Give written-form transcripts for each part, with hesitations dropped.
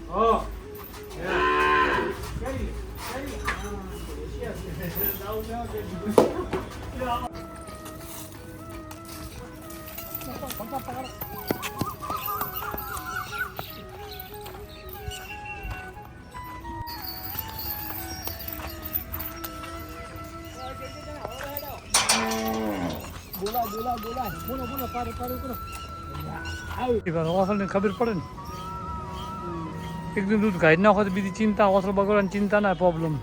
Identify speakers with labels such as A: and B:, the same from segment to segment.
A: ખબર પડે ને એકદમ દૂધ ગાઈ નાખો તો બીજી ચિંતા ઓસલ બગડવાની ચિંતા ના પ્રોબ્લેમ.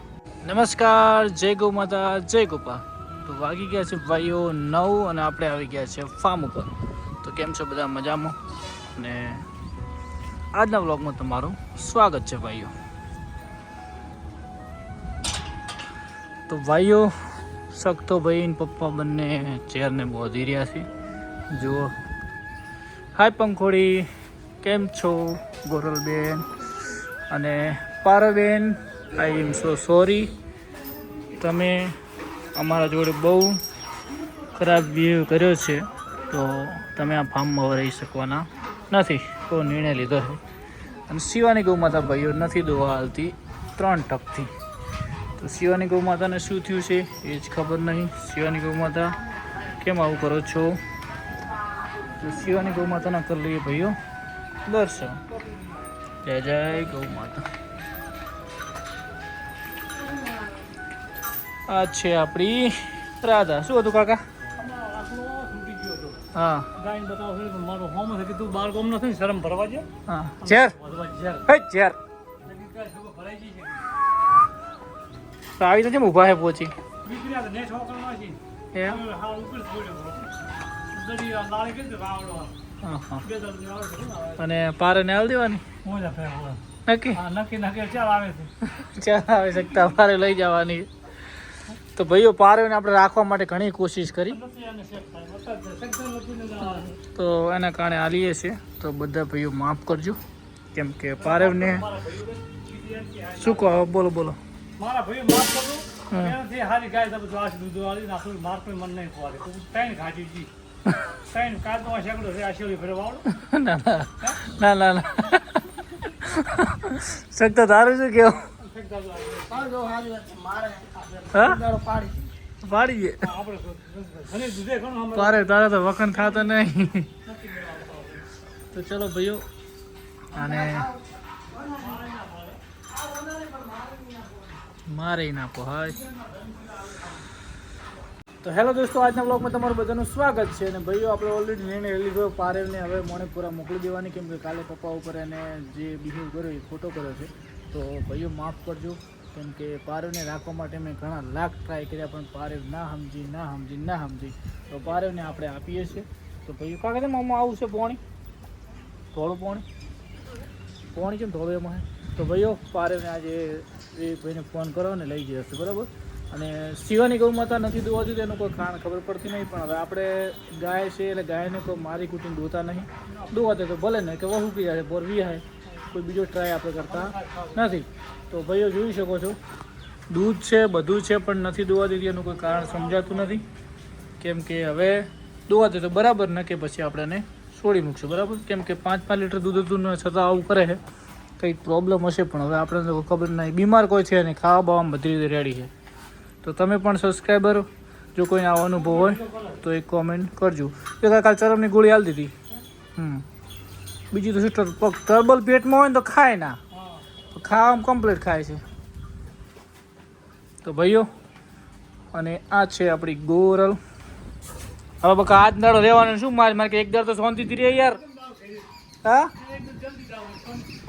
A: નમસ્કાર, જય ગૌ માતા, જય ગોપા. તો વાગી ગયા છે ભાઈઓ 9 અને આપણે આવી ગયા છે ફાર્મ ઉપર. તો કેમ છો બધા, મજામાં? અને આજના વ્લોગમાં તમારું સ્વાગત છે ભાઈઓ. તો ભાઈઓ શકતો ભાઈ પપ્પા બંને ચેરને બોધી રહ્યા છે. જુઓ, હાય પંખોડી, કેમ છો ગોરલબેન અને પારવેન? આઈ એમ સો સોરી, તમે અમારા જોડે બહુ ખરાબ બિહેવ કર્યો છે, તો તમે આ ફાર્મમાં રહી શકવાના નથી. એવો નિર્ણય લીધો છે. અને શિવાની ગૌ માતા ભાઈઓ નથી દોવા હાલતી 3 ટકથી. તો શિવાની ગૌ માતાને શું થયું છે એ જ ખબર નહીં. શિવાની ગૌ માતા કેમ આવું કરો છો? તો શિવાની ગૌ માતાના કરી લઈએ ભાઈઓ દર્શન. જય જય ગૌ માતા. આ છે આપણી રાધા. શું હતું કાકા? હા, ગાયને બતાવો છે મારો હોમ છે કે તું બાર ગોમ નથી, શરમ ભરવા દે. હા, ઝેર હે ઝેર. તો આવી તો કેમ ઊભા હે પહોંચી? અને પારે ને હાલ દેવાની નક્કી નક્કી ચાલ આવે શકતા પારે લઈ જવાની. તો ભાઈઓ પારેને આપણે રાખવા માટે ઘણી કોશિશ કરી, તો એના કારણે હાલીએ છીએ. તો બધા ભાઈઓ માફ કરજો, કેમ કે પારેવને શું કહો? બોલો બોલો મારા ભાઈઓ, માફ કરજો. હારી ગાય દૂધ વાળી નાખું, માર કોઈ મન નહીં ખવાડે. ત્રણ ખાજી જી ત્રણ કાચનો શેકડો છે. આ શેરી ફેરવા વાળો ના ના ના ના શકતા તારું શું કેવું? પાડીએ પારે તારે તો વખણ થતો નહીં. તો ચલો ભાઈઓ, અને મારે નાખો. હાય તો હેલો દોસ્તો, આજના બ્લોગમાં તમારું બધાનું સ્વાગત છે. અને ભાઈઓ આપણે ઓલરેડી નિર્ણય લીધો પારેવને હવે મોણેપુરા મોકલી દેવાની, કેમ કે કાલે પપ્પા ઉપર એને જે બિહેવ કર્યો એ ખોટો કર્યો છે. તો ભાઈઓ માફ કરજો, કેમ કે પારેવને રાખવા માટે મેં ઘણા લાખ ટ્રાય કર્યા, પણ પારેવ ના સમજી. તો પારેવને આપણે આપીએ છીએ. તો ભાઈઓ કાકા કેમ આમાં આવું છે? પોણી થોડું પોણી કેમ થોડું એમાં? તો ભાઈઓ પારેવને આજે એ ભાઈને ફોન કરો ને લઈ જશે, બરાબર? અને શિવાની ગૌ માતા નથી દોવા દીધું એનું કોઈ કારણ ખબર પડતી નહીં, પણ હવે આપણે ગાય છે એટલે ગાયને કોઈ મારી કુટીને દોતા નહીં. દોવાતે તો ભલે ને કે વહુ પી જાય બોર વિહાય, કોઈ બીજો ટ્રાય આપણે કરતા નથી. તો ભાઈઓ જોઈ શકો છો, દૂધ છે બધું છે, પણ નથી દોવા દીધી એનું કોઈ કારણ સમજાતું નથી. કેમ કે હવે દોવા દે તો બરાબર ને, કે પછી આપણે એને છોડી મૂકશું, બરાબર? કેમ કે 5-5 લીટર દૂધ હતું ને છતાં આવું કરે છે, કંઈક પ્રોબ્લેમ હશે. પણ હવે આપણે તો ખબર નહીં, બીમાર કોઈ છે નહીં, ખાવા બાવામાં બધી રીતે રેડી છે. તો તમે પણ સબસ્ક્રાઈબર જો કોઈને આવો અનુભવ હોય તો એક કોમેન્ટ કરજો. કે કાલે ચરમની ગોળી આપી દીધી. બીજી તો શું, ટર્બલ પેટમાં હોય ને તો ખાય ના, ખાવામાં કમ્પ્લીટ ખાય છે. તો ભાઈઓ, અને આ છે આપણી ગોરલ. હવે બકા આજ દાડો રહેવાનું શું? મારે કે એક દાડો તો શાંતિથી રહે યાર. હા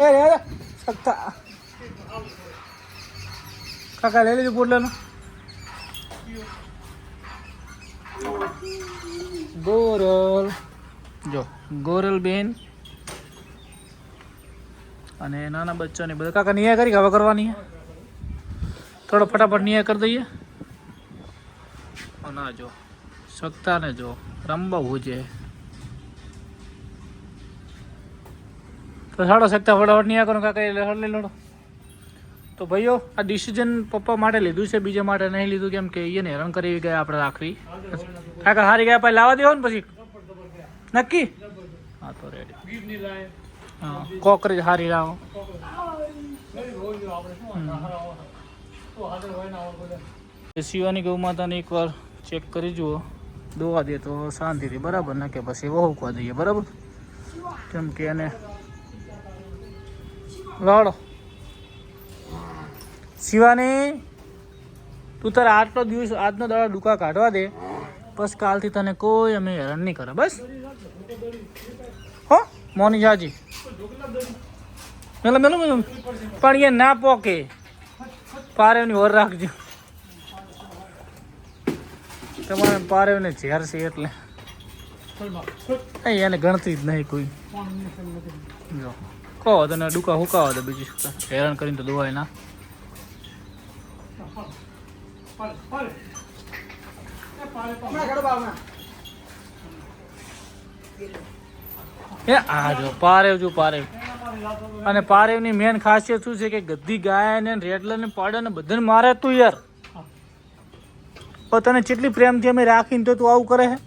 A: એ શકતા કાકા લઈ લીધું પોટલાનું. ગોરલ જો, ગોરલ બેન અને નાના બચ્ચાને બધા. કાકા નિયા કરી હવે કરવાની થોડો ફટાફટ નિયા કરી દઈએ. ના જો શકતા ને જો રમવા છે તો સાડો શકતા ફટાફટ નિયા કરો કાકા, એટલે લઈ લડો. તો ભાઈઓ આ ડિસિઝન પપ્પા માટે લીધું છે, બીજા માટે નહીં લીધું, કેમ કે એને હેરાન કરી ગયા આપણે રાખવી. કાકા હારી ગયા પછી લાવવા દેવો ને પછી નક્કી. હા તો રેડી. હા કોકરેજ હારી લાવો. શિવાની ગૌ માતાને એકવાર ચેક કરી જુઓ, દોવા દે તો શાંતિથી બરાબર, ના કે પછી વહુકવા દઈએ બરાબર, કેમ કે એને લાડો શિવાની તું તારે આટલો દિવસ આજનો દાડો ડુકા કાઢવા દે, બસ કાલથી તને કોઈ અમે હેરાન નહીં કરે બસ. હો મોની જાજી મેલો મેલો મેલો, પણ એ ના પોકે પારેવની ઓર રાખજો, તમારે પારેવને ઝેર છે એટલે એને ગણતી જ નહીં કોઈ. જો કહો તને ડુકા હુકાવા દે, બીજું શું હેરાન કરીને તો દોવાય ના. આ જો પારેવ, જો પારેવ, અને પારેવની મેન ખાસિયત શું છે કે ગદ્દી ગાય ને રેડલર ને પાડે ને બધાને મારે તું યાર. તને કેટલી પ્રેમથી અમે રાખીને તો તું આવું કરે હે.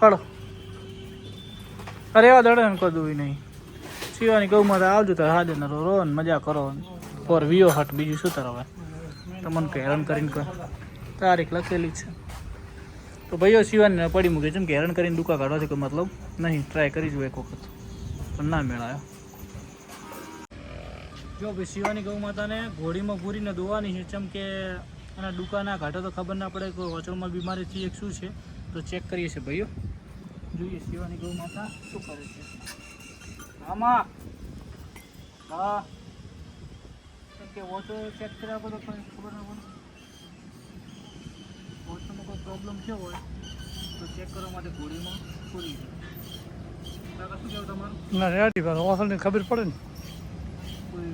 A: હળો અરે એવા દડે ને કદું નહીં. શિવાની ગૌ માતા આવજો તારે હાજર ને રો ને મજા કરો ફોર વીઓ હટ, બીજું શું તારે હવે તમને કંઈ હેરાન કરીને કહે. તારીખ લખેલી છે તો ભાઈઓ શિવાનીને પડી મૂકે છે કે હેરાન કરીને ડુકા કાઢવાથી કોઈ મતલબ નહીં. ટ્રાય કરી જુઓ એક વખત પણ ના મેળાયો. જો ભાઈ શિવાની ગૌ માતાને ઘોડીમાં પૂરીને દોવાની છે, જેમ કે એના ડુકા ના કાઢે તો ખબર ના પડે કોઈ હોચળમાં બીમારીથી એક શું છે, તો ચેક કરીએ છીએ ભાઈઓ. જોઈએ શિવાની ગૌ માતા શું કરે છે. આમાં હા કે ઓછો ચેક કર્યા પછી ખબર ના પડે ઓછોમાં કોઈ પ્રોબ્લેમ થયો હોય તો ચેક કરવા માટે ઘોડીમાં પૂરી છે. શું કહેવું તમારું?
B: ના રેડી કરો ઓસલની ખબર પડે ને,
A: કોઈ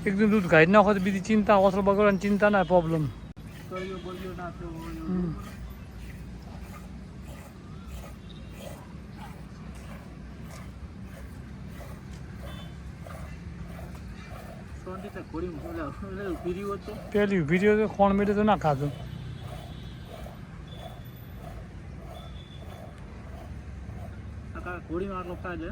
B: એકદમ દૂધ ગાઈ નાખો તો બીજી ચિંતા, ઓસલ બગડવાની ચિંતા ના પ્રોબ્લેમ.
A: કર્યો બોલ્યો ના થયો હોય શાંતિ થાય. ઘોડીમાં પીરી હોત તો
B: પેલી વિડીયો તો કોણ મેળે તો ના ખાધું.
A: ઘોડીમાં આટલો ખાય છે.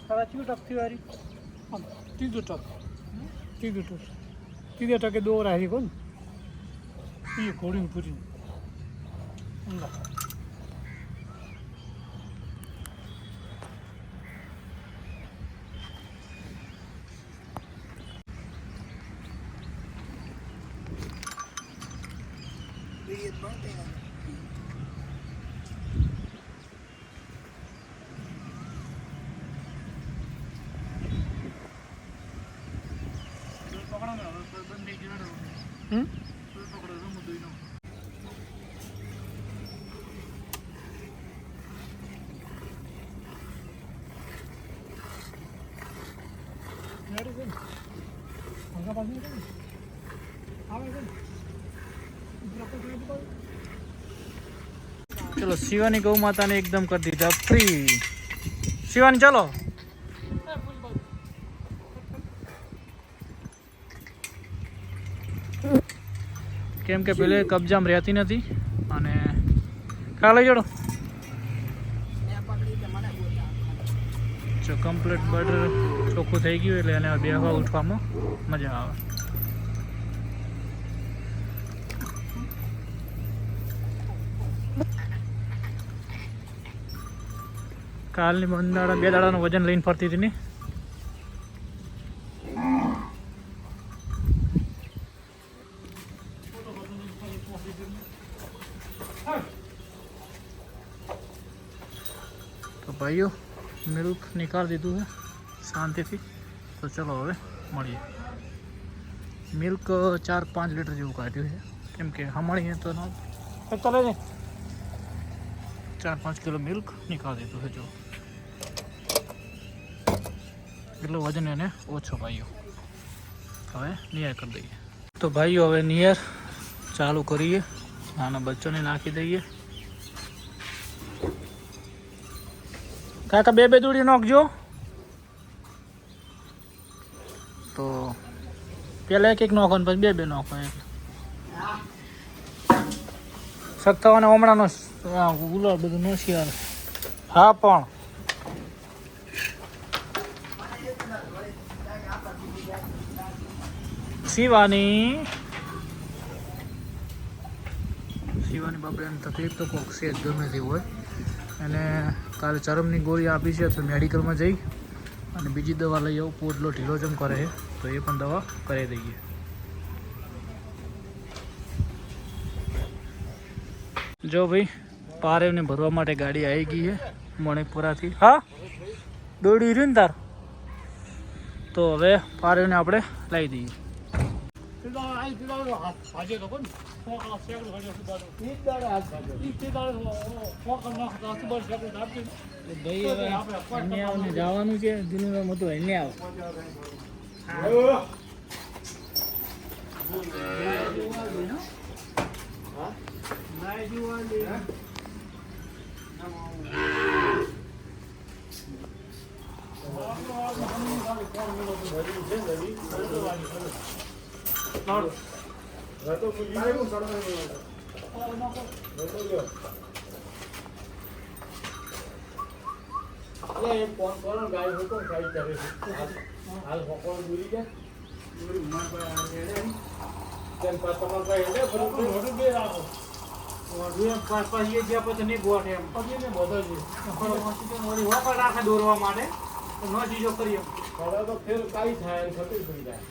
A: તારા ચીવ ટકથી વારી
B: ત્રીજો ટક, ત્રીજો ટક, ત્રીજા ટકે દોરા હરી કોણ એ ઘોડીને પૂરીને
A: ચલો શિવાની ગૌ માતાને એકદમ કરી દીધા ફ્રી. શિવાની ચલો કેમ કે પેલે કબજામાં રહેતી નથી અને ખ્યાલ આવી જોડો જો કમ્પ્લીટ બર્ડર ચોખ્ખું થઈ ગયું એટલે એને બેહવા ઉઠવામાં મજા આવે. કાલની બંદાડા 2 દાડાનું વજન લઈને ફરતી હતી ને તો ભાઈઓ મિલ્ક નીકાળી દીધું છે શાંતિથી. તો ચલો હવે મળીએ. મિલ્ક 4-5 લીટર જેવું કાઢ્યું છે, કેમ કે હમણાં તો ચાલે ને 4-5 કિલો મિલ્ક નીકાળી દીધું છે. જો એટલું વજન એને ઓછો પાયો. હવે નિયર કરી દઈએ. તો ભાઈઓ હવે નિયર ચાલુ કરીએ. નાના બચ્ચોને નાખી દઈએ. કાકા બે દૂડી નાખજો. તો પેલા એક નાખો ને પછી બે નાખો. સત્તાવાને હમણાંનો ગુલાબ બધું નો શિયાળ. હા પણ શિવાની બાપડાની તકલીફ તો કોક છે જ ગમે તે હોય. અને કાલે ચરમની ગોળી આપી છે, તો મેડિકલમાં જઈ અને બીજી દવા લઈ આવું. પોટલો ઢીલો જેમ કરે છે તો એ પણ દવા કરી દઈએ. જો ભાઈ પારેવને ભરવા માટે ગાડી આવી ગઈ છે મણિપુરાથી. હા દોડી રહ્યું ને તાર. તો હવે પારેવને આપણે લાવી દઈએ. જવાનું છે દિનું મોટું એને આવ. દોરવા માટે ચીજો કરીએ તો ફેર કાઈ થાય ખતર થઈ જાય.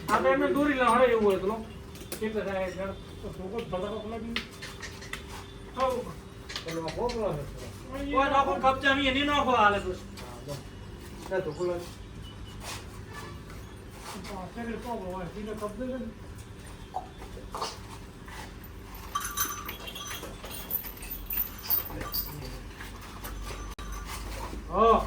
A: આપણે એમને દોરી લાવે એવું હોય તો કેટલે થાય છોકરો ફટાફટ લાગી કોઈ નાખો કબજા મી એની નાખો હાલે તો તો ખોલા સેકન્ડ પ્રોબ્લેમ હોય સીધો કબજે ને. Oh.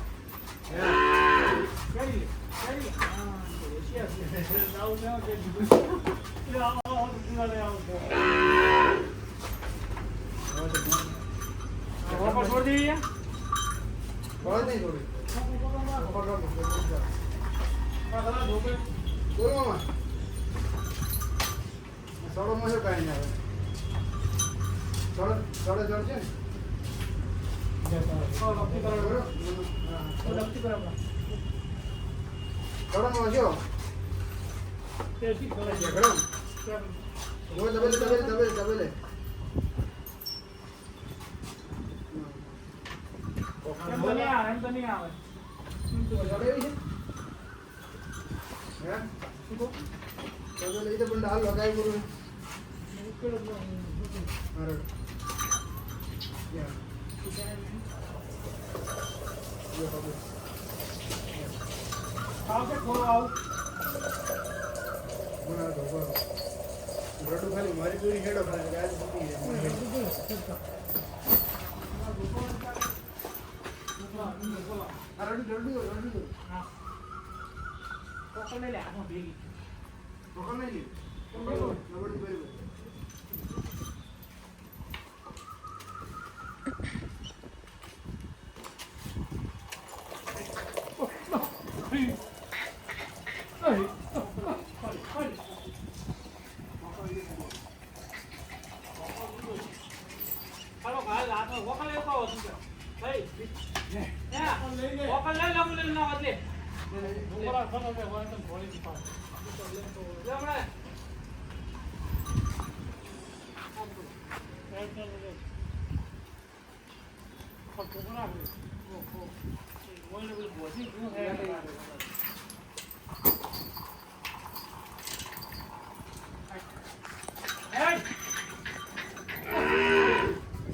A: ખાલી મારી પૂરી હેડો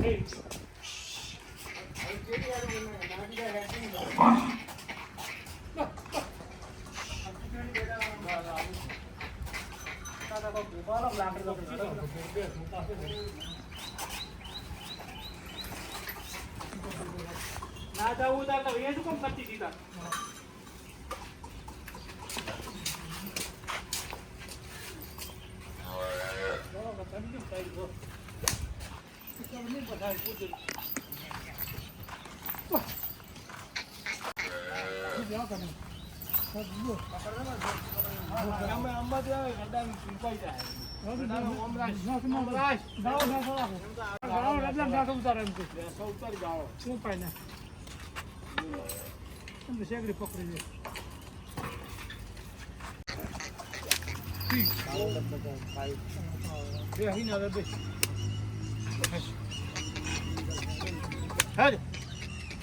A: Hey. ના જવું તાર તો એ જ કોમ કરતી દીધા
B: શેકડી પકડી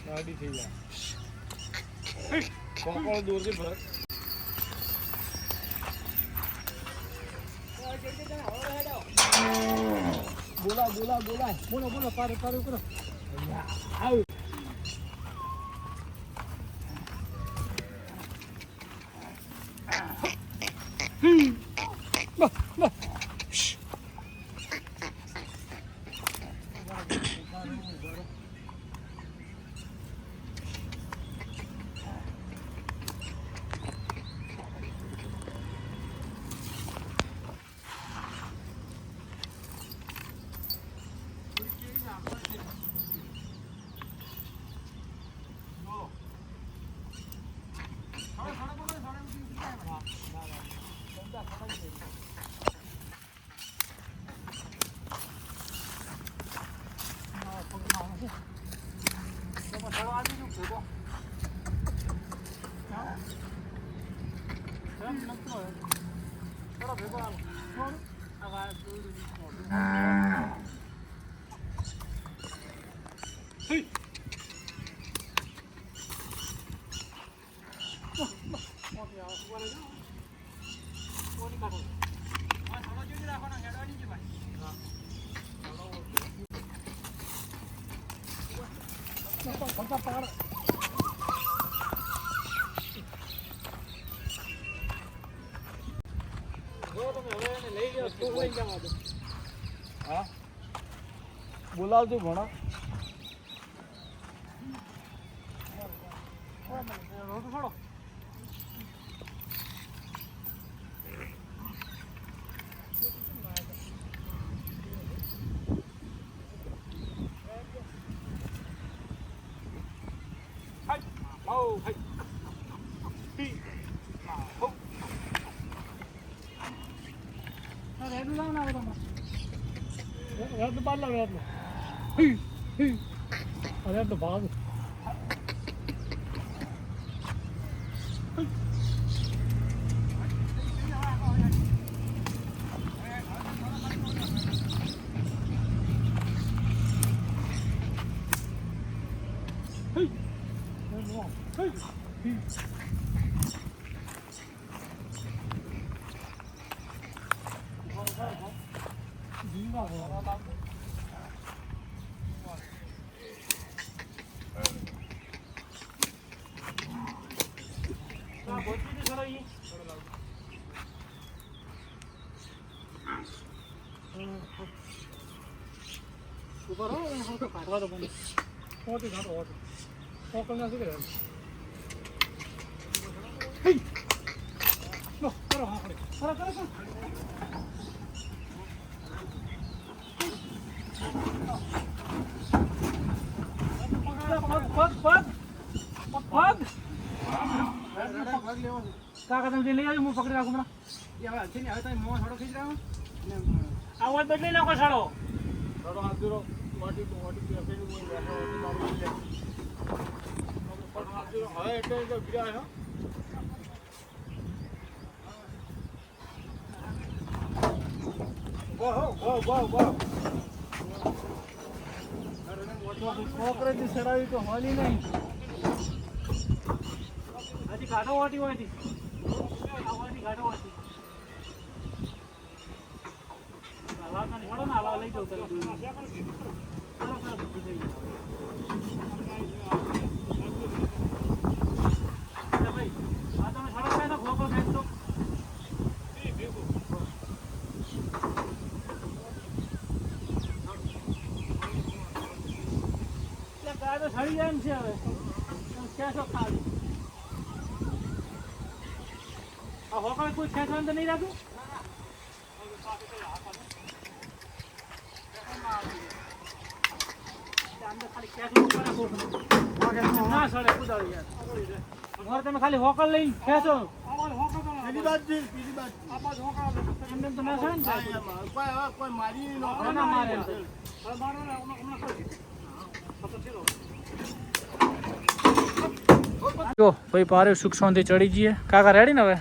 A: ગાડી થઈ જાય કોકો દૂરથી ભરત
B: બોલો પારે કરો
A: આવ હા બોલાવજો ભણા
B: તો ભાગ ઉપર હો તો કાઢવા તો બને ઓટી કાઢો ઓટી ઓકલ ના સુકે હે નો કરો હા કરે કરો કાકા તમે લઈ આવજો હું પકડી રાખું હમણાં હવે તમે મોં થોડો ખીચ રહ્યો આવો બદલી નાખો સાડો થોડો હાથ દૂરો વાટી હવે એટલે બીજા આવ્યો છોકરાથી સરાવી તો હોલી નહીં હજી ગાઢો વાટી હોય ગાઢો વાટી લઈ જાઉં આવી જાય એમ છે હવે ખેંચો ખાલી આ હોકળ કોઈ ખેંચવાનું તો નહીં રાખું અંદર ખાલી ખેંચવું પડે ના સડે કુદાડી યાર મારે તમે ખાલી હોકળ લઈને ખેંચો
C: બીજી બાજુ આ બાજુ હોકા
B: એમને તો ના સડે ને
C: કોઈ મારી
B: ના મારે એમ તો.
A: જો ભાઈ પારે સુખ શાંતિ ચડી જઈએ કાકા રેડી ને હવે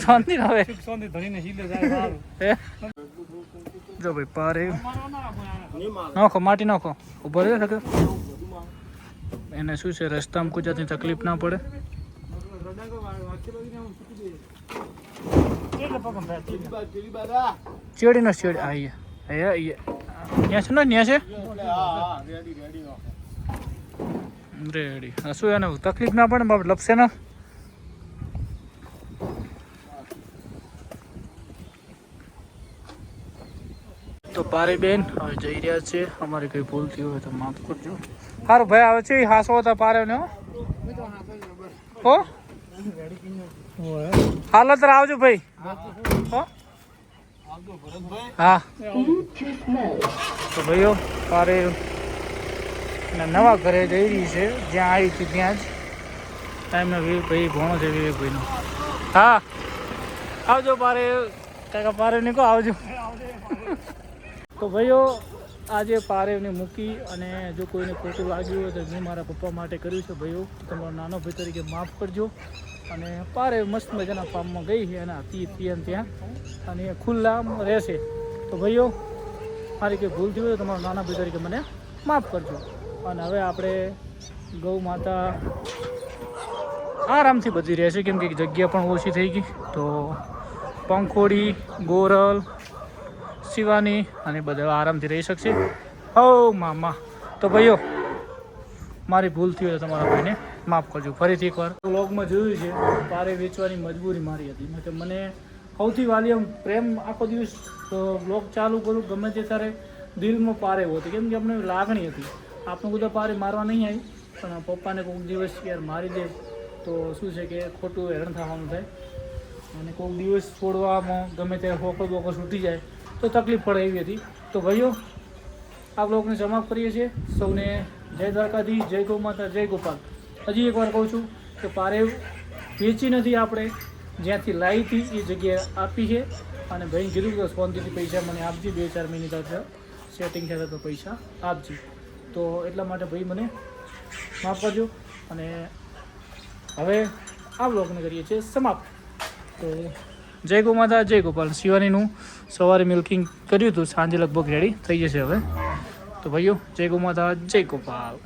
A: શાંતિ ને હવે
B: સોંધી ધરીને હીલે જાય સારું
A: હે? જો ભાઈ પારે
B: મારો ના રાખો
A: નાખો માટી નાખો ઉભો રહે શકે એને શું છે રસ્તામાં કોઈ જાતની તકલીફ ના પડે
B: રડાંગો વાકેલો ને હું છૂટી દે એટલે પગમ ભાઈ
C: પેલી બાજુ
A: ચેડી નો ચેડી આઈએ ત્યાં છે ને ત્યાં છે
C: હા રેડી
A: રેડી હા શું એને તકલીફ ના પડે બાપ લપસે ના તો પારી બેન હવે જઈ રહ્યા છે અમારી કઈ ભૂલ થઈ હોય તો માફ કરજો સારું ભાઈ આવે છે હાસો હતા પારે ને હો હાલ અત્યારે આવજો ભાઈ હો હા તો ભાઈઓ પારે નવા ઘરે જઈ રહી છે જ્યાં આવી હતી ત્યાં જ ટાઈમનો ભાઈ ભણો છે વિવેકભાઈનો હા આવજો પારે કાકા પારે ને કહો આવજો તો ભાઈઓ આજે પારેવને મૂકી અને જો કોઈને ખોટું લાગ્યું હોય તો મેં મારા પપ્પા માટે કર્યું છે ભાઈઓ તમારો નાનો ભાઈ તરીકે માફ કરજો અને પારેવ મસ્ત મજાના ફાર્મમાં ગઈ છે અને હતી ત્યાં અને એ ખુલ્લા રહેશે તો ભાઈઓ મારી કંઈ ભૂલ થઈ હોય તો તમારા નાના ભાઈ તરીકે મને માફ કરજો અને હવે આપણે ગૌ માતા આરામથી બધી રહેશે કેમ કે જગ્યા પણ ઓછી થઈ ગઈ તો પંખોડી ગોરલ શિવાની અને બધા આરામથી રહી શકશે હો મામા તો ભાઈઓ મારી ભૂલ થઈ હોય તો તમારા ભાઈને માફ કરજો ફરીથી એકવાર વ્લોગમાં જોયું છે પારે વેચવાની મજબૂરી મારી હતી મેં કે મને સૌથી વાલી પ્રેમ આખો દિવસ વ્લોગ ચાલુ કરું ગમે તે ત્યારે દિલમાં પારે હોતી કેમ કે અમને લાગણી હતી આપણું બધા પારે મારવા નહીં આવી પણ પપ્પાને કોઈક દિવસ યાર મારી દે તો શું છે કે ખોટું હેરાન થવાનું થાય અને કોઈક દિવસ છોડવામાં ગમે ત્યારે ફોકસ બોકસ ઉઠી જાય તો તકલીફ પડે એવી હતી તો ભાઈઓ આ બ્લોગને સમાપ્ત કરીએ છીએ સૌને જય દ્વારકાધીશ જય ગૌ માતા જય ગોપાલ હજી એકવાર કહું છું કે પારેવ વેચી નથી આપણે જ્યાંથી લાવી હતી એ જગ્યાએ આપી છે અને ભાઈને કીધું કે સ્પોન્સરથી પૈસા મને આપજે 2-4 મહિના તરફ સેટિંગ થયા તો પૈસા આપજે તો એટલા માટે ભાઈ મને માફ કરજો અને હવે આ બ્લોગને કરીએ છીએ સમાપ્ત તો જય ગૌ માતા જય ગોપાલ શિવાનીનું સવારે મિલ્કિંગ કર્યું હતું સાંજે લગભગ રેડી થઈ જશે હવે તો ભાઈઓ જય ગૌ માતા જય ગોપાલ